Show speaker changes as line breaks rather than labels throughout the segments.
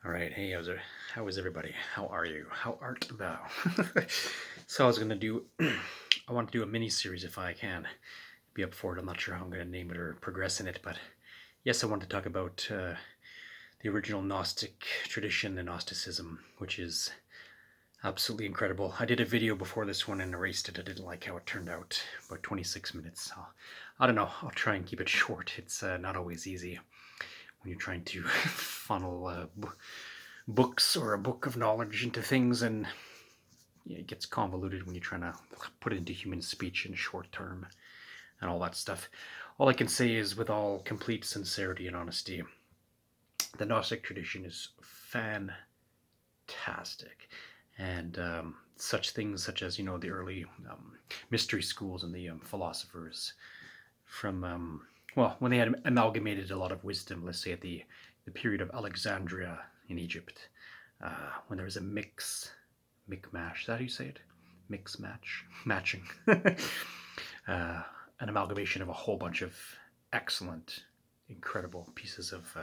All right, hey, how is everybody? How are you? How art thou? So I was gonna do, I want to do a mini series if I can. Be up for it. I'm not sure how I'm gonna name it or progress in it, but yes, I want to talk about the original Gnostic tradition and Gnosticism, which is absolutely incredible. I did a video before this one and erased it. I didn't like how it turned out. About 26 minutes. I don't know. I'll try and keep it short. It's not always easy when you're trying to funnel books or a book of knowledge into things, and it gets convoluted when you're trying to put it into human speech in short term and all that stuff. All I can say is, with all complete sincerity and honesty, the Gnostic tradition is fantastic. And such things such as, the early mystery schools and the philosophers from, when they had amalgamated a lot of wisdom, let's say at the period of Alexandria in Egypt, when there was a micmash, is that how you say it? Matching. An amalgamation of a whole bunch of excellent, incredible pieces of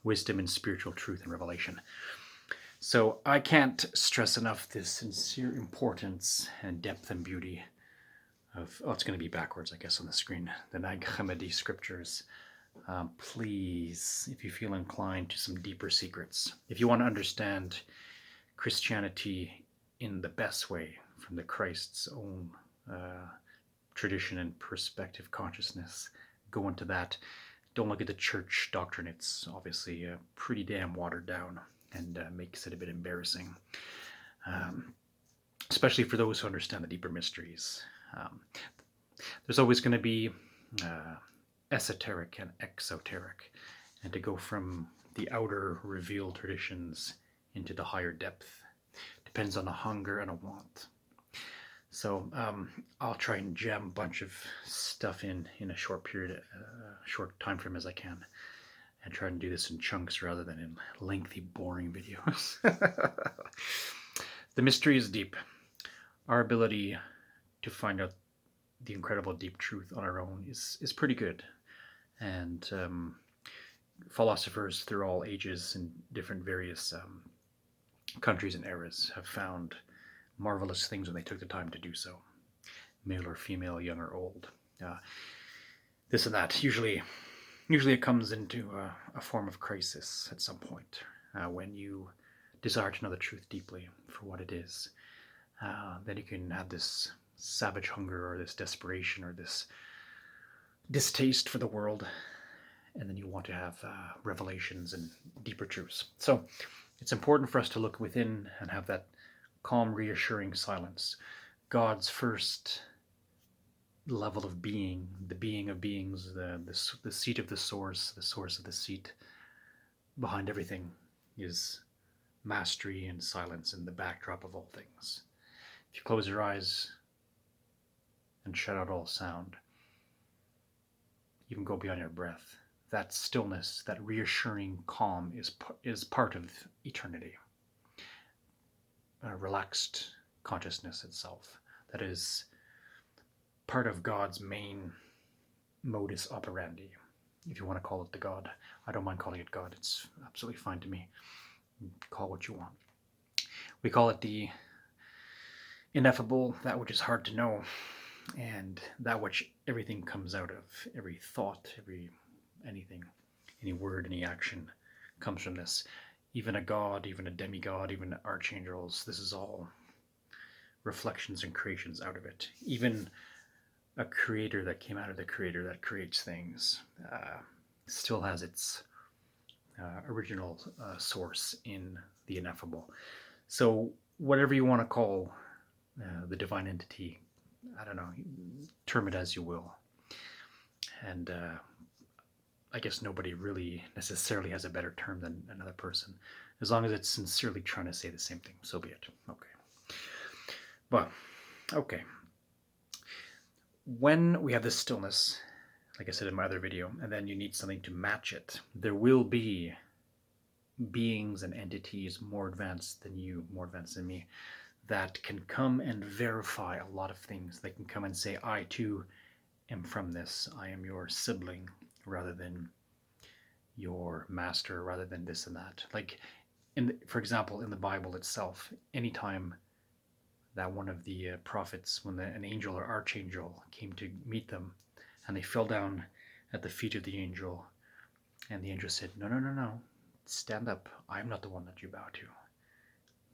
wisdom and spiritual truth and revelation. So I can't stress enough the sincere importance and depth and beauty of, it's going to be backwards, I guess, on the screen, the Nag Hammadi scriptures. Please, if you feel inclined to some deeper secrets, if you want to understand Christianity in the best way from the Christ's own tradition and perspective consciousness, go into that. Don't look at the church doctrine. It's obviously pretty damn watered down and makes it a bit embarrassing, especially for those who understand the deeper mysteries. There's always going to be esoteric and exoteric, and to go from the outer revealed traditions into the higher depth depends on a hunger and a want. So I'll try and jam a bunch of stuff in a short period, short time frame as I can, and try and do this in chunks rather than in lengthy, boring videos. The mystery is deep. Our ability to find out the incredible deep truth on our own is pretty good. And philosophers through all ages and different various countries and eras have found marvelous things when they took the time to do so, male or female, young or old. This and that. Usually it comes into a form of crisis at some point, when you desire to know the truth deeply for what it is. Then you can have this savage hunger or this desperation or this distaste for the world, and then you want to have revelations and deeper truths. So it's important for us to look within and have that calm, reassuring silence. God's first level of being, the being of beings, the seat of the source of the seat behind everything, is mastery and silence and the backdrop of all things. If you close your eyes and shut out all sound, even go beyond your breath, that stillness, that reassuring calm is part of eternity. Relaxed consciousness itself, that is part of God's main modus operandi, if you want to call it the God. I don't mind calling it God. It's absolutely fine to me. Call what you want. We call it the ineffable, that which is hard to know, and that which everything comes out of. Every thought, anything, any word, any action comes from this. Even a god, even a demigod, even archangels, this is all reflections and creations out of it. Even a creator that came out of the creator that creates things still has its original source in the ineffable. So whatever you want to call the divine entity, I don't know, term it as you will. And I guess nobody really necessarily has a better term than another person, as long as it's sincerely trying to say the same thing. So be it. Okay. But, okay. When we have this stillness, like I said in my other video, and then you need something to match it, there will be beings and entities more advanced than you, more advanced than me, that can come and verify a lot of things. They can come and say, I too am from this. I am your sibling, rather than your master, rather than this and that. Like, for example, in the Bible itself, anytime that one of the prophets, when an angel or archangel came to meet them, and they fell down at the feet of the angel, and the angel said, "No, no, no, no, stand up. I'm not the one that you bow to.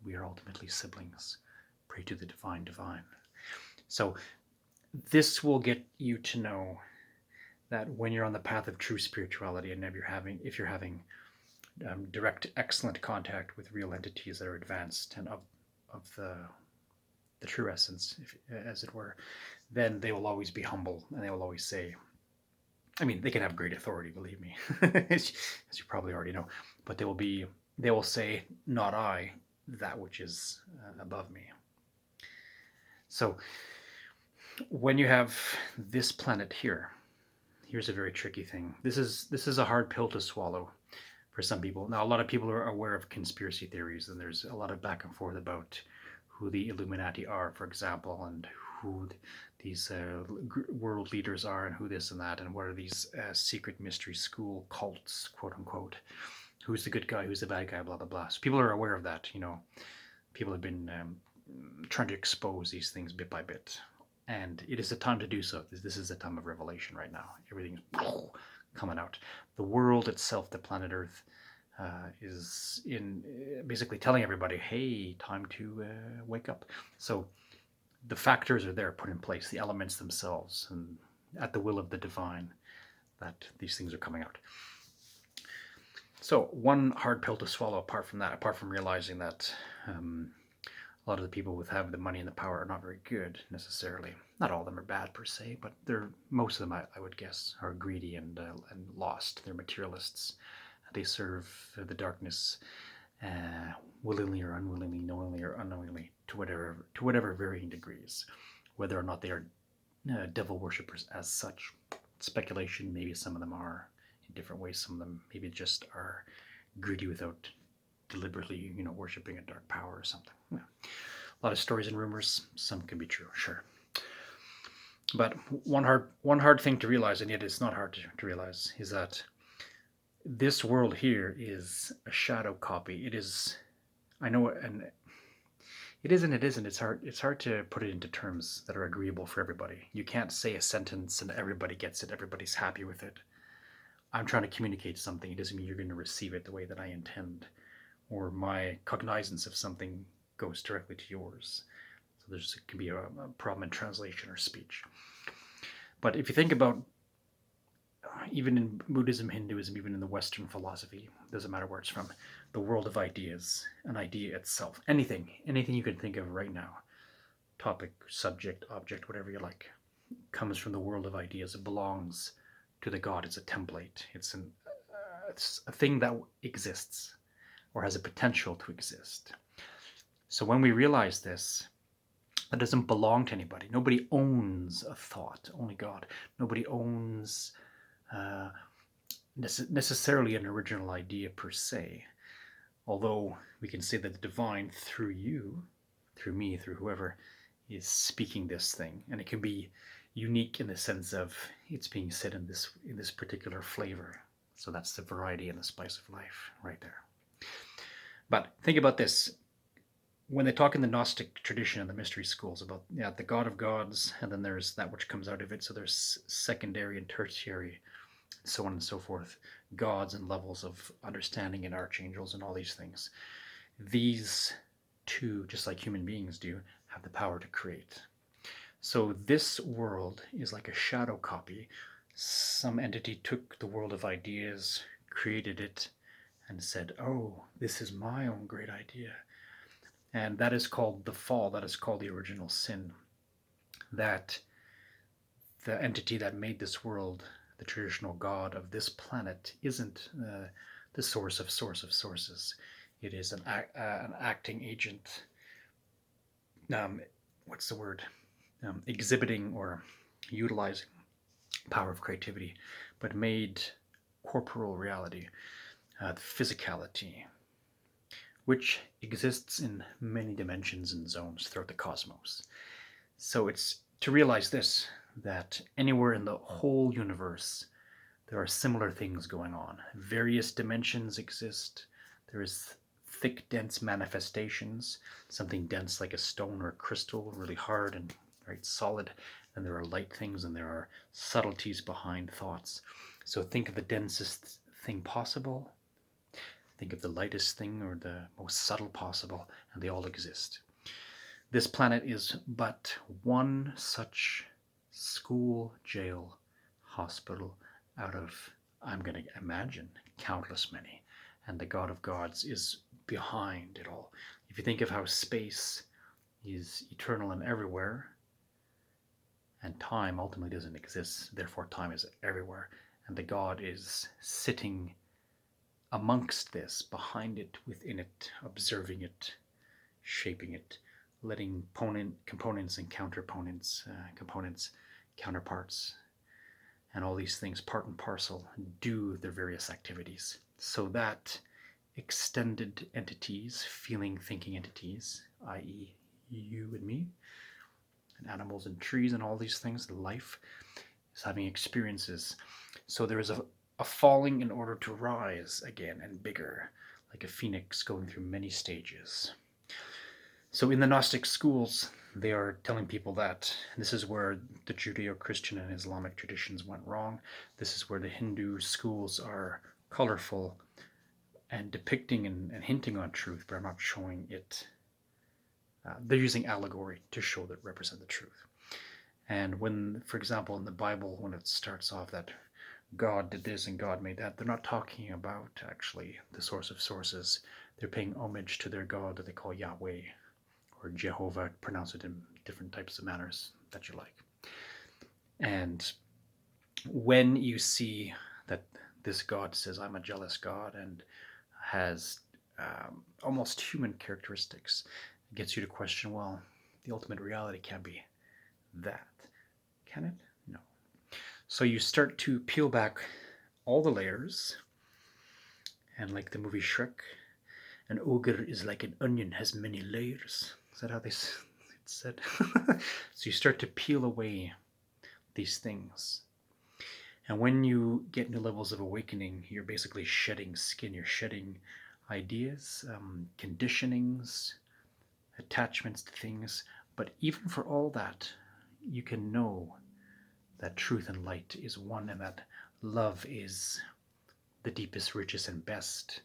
We are ultimately siblings. Pray to the divine, divine." So this will get you to know that when you're on the path of true spirituality, and if you're having direct, excellent contact with real entities that are advanced and of the true essence, as it were, then they will always be humble, and they will always say, I mean, they can have great authority, believe me, as you probably already know, but they will say, "Not I, that which is above me." So when you have this planet here, here's a very tricky thing. This is a hard pill to swallow for some people. Now, a lot of people are aware of conspiracy theories, and there's a lot of back and forth about who the Illuminati are, for example, and who these world leaders are, and who this and that, and what are these secret mystery school cults, quote unquote. Who's the good guy, who's the bad guy, blah, blah, blah. So people are aware of that, you know. People have been trying to expose these things bit by bit. And it is the time to do so. This is the time of revelation right now. Everything's coming out. The world itself, the planet Earth, is in basically telling everybody, hey, time to wake up. So the factors are there, put in place, the elements themselves, and at the will of the divine, that these things are coming out. So one hard pill to swallow apart from realizing that a lot of the people who have the money and the power are not very good necessarily. Not all of them are bad per se, but most of them, I would guess, are greedy and lost. They're materialists. They serve the darkness willingly or unwillingly, knowingly or unknowingly, to whatever varying degrees. Whether or not they are devil worshippers as such, speculation. Maybe some of them are in different ways. Some of them maybe just are greedy without deliberately, worshiping a dark power or something. Yeah. A lot of stories and rumors. Some can be true, sure. But one hard thing to realize, and yet it's not hard to realize, is that this world here is a shadow copy. It is, I know, and it is and it isn't. It's hard to put it into terms that are agreeable for everybody. You can't say a sentence and everybody gets it. Everybody's happy with it. I'm trying to communicate something. It doesn't mean you're going to receive it the way that I intend, or my cognizance of something goes directly to yours. So it can be a problem in translation or speech. But if you think about, even in Buddhism, Hinduism, even in the Western philosophy, doesn't matter where it's from, the world of ideas, an idea itself, anything you can think of right now, topic, subject, object, whatever you like, comes from the world of ideas. It belongs to the God. It's a template. It's a thing that exists or has a potential to exist. So when we realize this, that doesn't belong to anybody. Nobody owns a thought, only God. Nobody owns necessarily an original idea per se. Although we can say that the divine, through you, through me, through whoever, is speaking this thing. And it can be unique in the sense of it's being said in this particular flavor. So that's the variety and the spice of life right there. But think about this. When they talk in the Gnostic tradition and the mystery schools about the God of gods, and then there's that which comes out of it, so there's secondary and tertiary, so on and so forth, gods and levels of understanding and archangels and all these things. These two, just like human beings do, have the power to create. So this world is like a shadow copy. Some entity took the world of ideas, created it, and said, oh, this is my own great idea. And that is called the fall. That is called the original sin. That the entity that made this world, the traditional God of this planet, isn't the source of sources. It is an acting agent. Exhibiting or utilizing power of creativity, but made corporal reality, physicality, which exists in many dimensions and zones throughout the cosmos. So it's to realize this, that anywhere in the whole universe, there are similar things going on. Various dimensions exist. There is thick, dense manifestations, something dense like a stone or a crystal, really hard and very solid. And there are light things, and there are subtleties behind thoughts. So think of the densest thing possible, think of the lightest thing or the most subtle possible, and they all exist. This planet is but one such school, jail, hospital out of, I'm going to imagine, countless many. And the God of Gods is behind it all. If you think of how space is eternal and everywhere, and time ultimately doesn't exist, therefore time is everywhere, and the God is sitting amongst this, behind it, within it, observing it, shaping it, letting components and counterponents, components, counterparts, and all these things, part and parcel, do their various activities. So that extended entities, feeling, thinking entities, i.e. you and me, and animals and trees and all these things, life is having experiences. So there is a falling in order to rise again and bigger, like a phoenix going through many stages. So in the Gnostic schools, they are telling people that this is where the Judeo-Christian and Islamic traditions went wrong. This is where the Hindu schools are colorful and depicting and hinting on truth, but are not showing it. They're using allegory to show that represent the truth. And when, for example, in the Bible, when it starts off that God did this and God made that, they're not talking about actually the source of sources. They're paying homage to their God that they call Yahweh or Jehovah, pronounce it in different types of manners that you like. And when you see that this God says, I'm a jealous God, and has almost human characteristics, it gets you to question, well, the ultimate reality can't be that. Can it? No. So you start to peel back all the layers, and like the movie Shrek, an ogre is like an onion, has many layers. Is that how it's said? So you start to peel away these things. And when you get into levels of awakening, you're basically shedding skin. You're shedding ideas, conditionings, attachments to things. But even for all that, you can know that truth and light is one, and that love is the deepest, richest, and best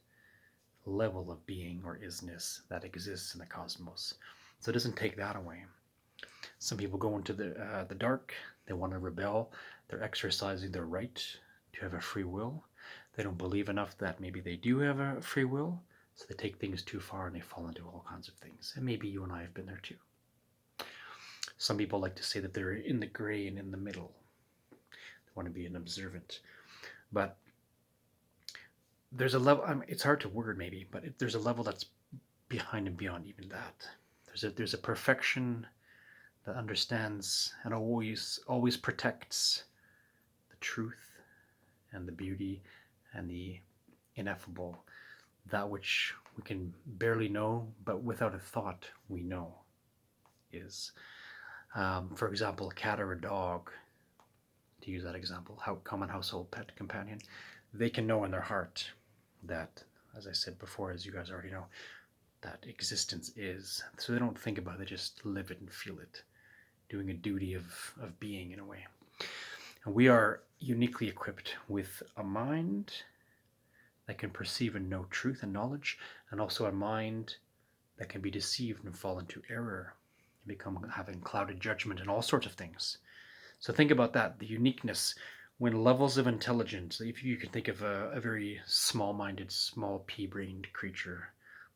level of being or isness that exists in the cosmos. So it doesn't take that away. Some people go into the dark. They want to rebel. They're exercising their right to have a free will. They don't believe enough that maybe they do have a free will, so they take things too far and they fall into all kinds of things. And maybe you and I have been there too. Some people like to say that they're in the gray and in the middle. They want to be an observant. But there's a level, it's hard to word maybe, but there's a level that's behind and beyond even that. There's a perfection that understands and always protects the truth and the beauty and the ineffable, that which we can barely know, but without a thought we know is. For example, a cat or a dog, to use that example, common household pet companion, they can know in their heart that, as I said before, as you guys already know, that existence is. So they don't think about it, they just live it and feel it, doing a duty of being in a way. And we are uniquely equipped with a mind that can perceive and know truth and knowledge, and also a mind that can be deceived and fall into error, and become having clouded judgment and all sorts of things. So think about that, the uniqueness. When levels of intelligence, if you can think of a very small-minded, small pea-brained creature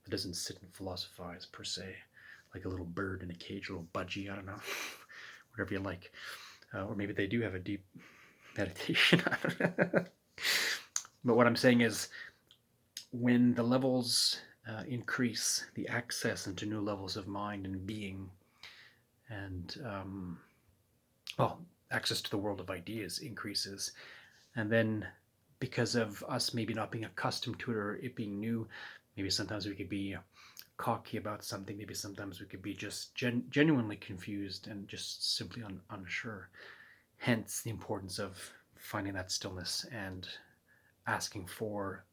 that doesn't sit and philosophize per se, like a little bird in a cage, a little budgie, I don't know, whatever you like. Or maybe they do have a deep meditation. But what I'm saying is, when the levels increase, the access into new levels of mind and being, and access to the world of ideas increases, and then because of us maybe not being accustomed to it or it being new, maybe sometimes we could be cocky about something, maybe sometimes we could be just genuinely confused and just simply unsure. Hence the importance of finding that stillness and asking for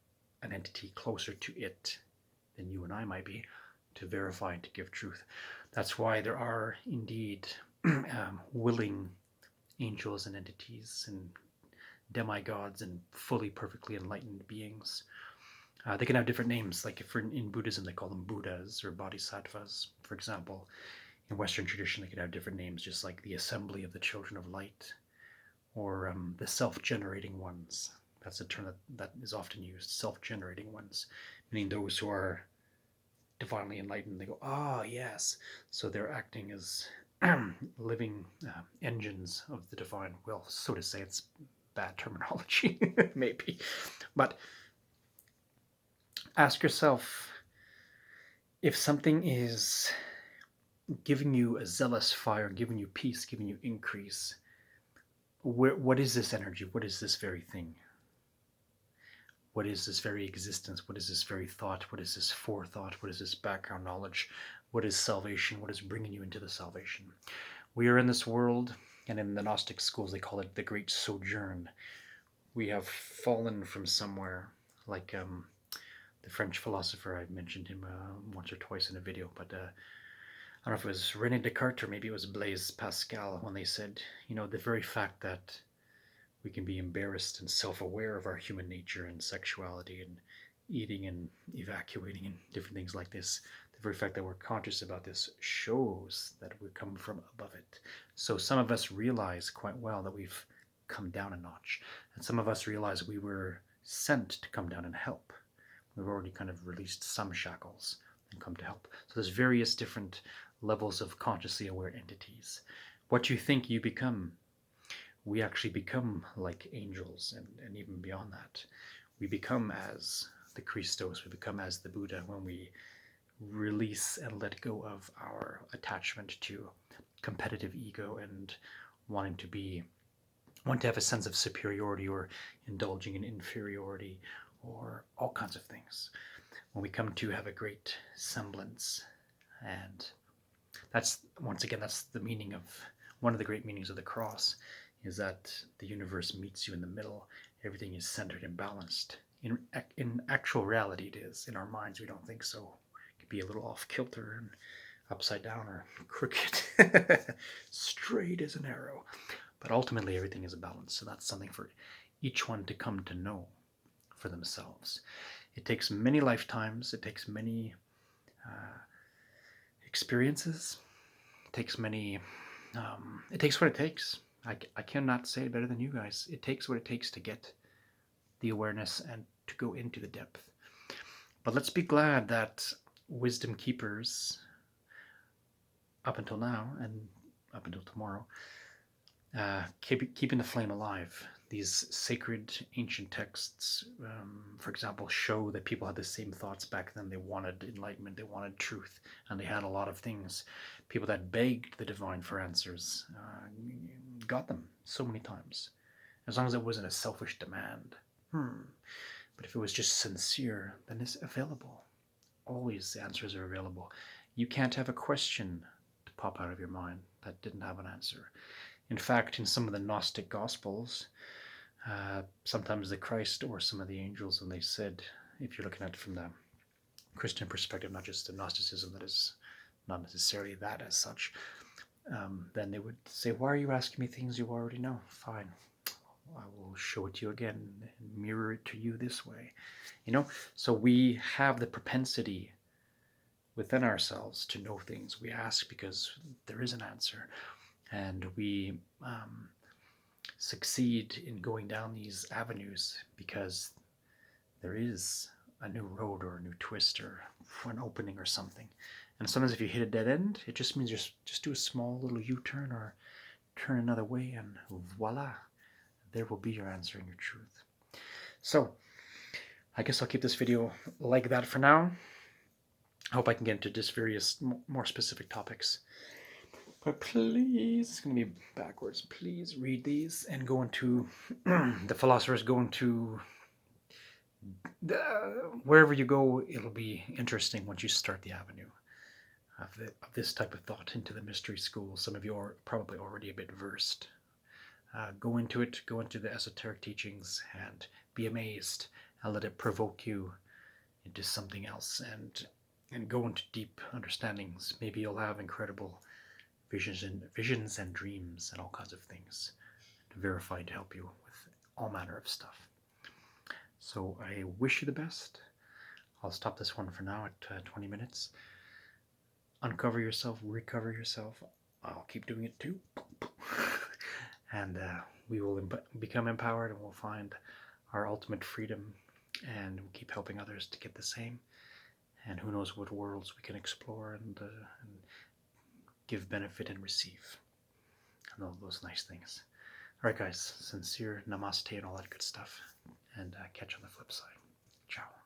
an entity closer to it than you and I might be to verify and to give truth. That's why there are indeed willing angels and entities and demigods and fully perfectly enlightened beings. They can have different names, like if in Buddhism they call them Buddhas or Bodhisattvas, for example. In Western tradition they could have different names, just like the Assembly of the Children of Light, or the self-generating ones. That's a term that is often used, self-generating ones, meaning those who are divinely enlightened. They go, ah, yes. So they're acting as living engines of the divine. Well, so to say, it's bad terminology, maybe. But ask yourself, if something is giving you a zealous fire, giving you peace, giving you increase, what is this energy? What is this very thing? What is this very existence? What is this very thought? What is this forethought? What is this background knowledge? What is salvation? What is bringing you into the salvation? We are in this world, and in the Gnostic schools they call it the great sojourn. We have fallen from somewhere, like the French philosopher, I mentioned him once or twice in a video, but I don't know if it was René Descartes or maybe it was Blaise Pascal, when they said, you know, the very fact that we can be embarrassed and self-aware of our human nature and sexuality and eating and evacuating and different things like this, the very fact that we're conscious about this shows that we come from above it. So some of us realize quite well that we've come down a notch, and some of us realize we were sent to come down and help. We've already kind of released some shackles and come to help. So there's various different levels of consciously aware entities. What you think you become, we actually become like angels, and even beyond that. We become as the Christos, we become as the Buddha when we release and let go of our attachment to competitive ego and wanting to have a sense of superiority or indulging in inferiority or all kinds of things. When we come to have a great semblance, and that's, once again, that's the meaning of, one of the great meanings of the cross, is that the universe meets you in the middle. Everything is centered and balanced. In actual reality it is. In our minds we don't think so. It could be a little off kilter and upside down or crooked, straight as an arrow. But ultimately everything is a balance. So that's something for each one to come to know for themselves. It takes many lifetimes. It takes many experiences. It takes many. It takes what it takes. I cannot say it better than you guys. It takes what it takes to get the awareness and to go into the depth. But let's be glad that wisdom keepers, up until now and up until tomorrow, keeping the flame alive. These sacred ancient texts, for example, show that people had the same thoughts back then. They wanted enlightenment, they wanted truth, and they had a lot of things. People that begged the divine for answers got them so many times, as long as it wasn't a selfish demand. But if it was just sincere, then it's available. Always the answers are available. You can't have a question to pop out of your mind that didn't have an answer. In fact, in some of the Gnostic Gospels, sometimes the Christ or some of the angels, and they said, if you're looking at it from the Christian perspective, not just the Gnosticism that is not necessarily that as such, then they would say, why are you asking me things you already know? Fine, I will show it to you again and mirror it to you this way. You know, so we have the propensity within ourselves to know things. We ask because there is an answer, and we succeed in going down these avenues because there is a new road or a new twist or an opening or something. And sometimes if you hit a dead end, it just means just do a small little U-turn or turn another way, and voila, there will be your answer and your truth. So I guess I'll keep this video like that for now. I hope I can get into just various more specific topics. But please, it's going to be backwards, please read these and go into, the philosophers go into, wherever you go, it'll be interesting once you start the avenue of this type of thought into the mystery school. Some of you are probably already a bit versed. Go into it, go into the esoteric teachings and be amazed and let it provoke you into something else and go into deep understandings. Maybe you'll have incredible visions and dreams and all kinds of things verified to help you with all manner of stuff. So I wish you the best. I'll stop this one for now at 20 minutes. Uncover yourself, recover yourself. I'll keep doing it too. And we will become empowered, and we'll find our ultimate freedom, and we'll keep helping others to get the same. And who knows what worlds we can explore and give benefit and receive. And all those nice things. Alright guys, sincere namaste and all that good stuff. And catch you on the flip side. Ciao.